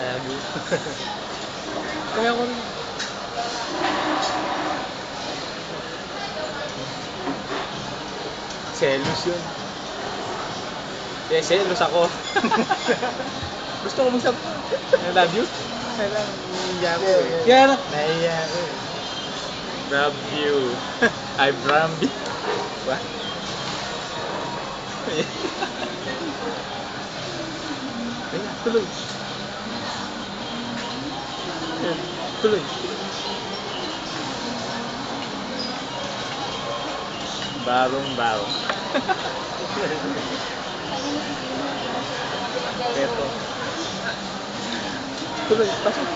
Gago. Kaya ko rin. Selos yun. Selos ako. Gusto ko mag-sab. I love you. Kailan niya ko eh. Kaya na. Nahiya ko eh. Love you. I love you. What? Ayan, tuloy. Ayan, tuloy. Barong-barong. Eto. Tuloy, pasok.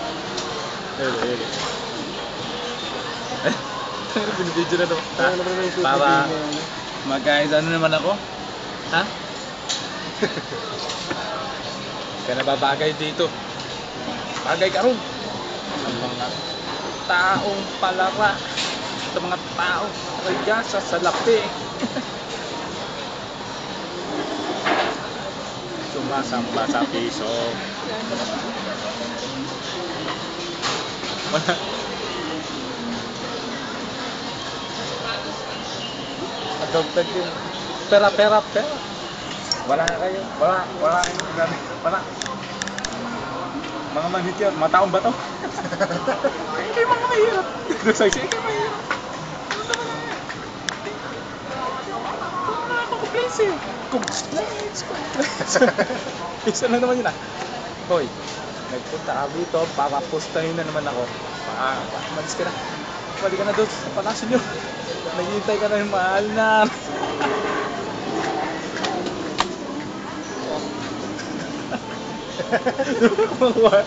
Ayun. Binibidyo na to. Para mag-guys, ano naman ako? Ha? Kaya nababagay dito. Bagay ka ron. Sa mga taong palara. Sa mga taong kaya sa salapi. Sumasamba sa piso. Wala. Adopted yun. Pera. Wala na kayo. Wala kayong wala. Mga manhit yan. Mga taong bato. Kayo mga mahirap. Kayo mahirap. Complaints. Isa na naman yun ah. Hoy, nagpunta ka dito, papapustahin na naman ako. Malis ka na. Balik ka na doon sa palaso nyo. Naghihintay ka na yung mahal na. Kumakuha.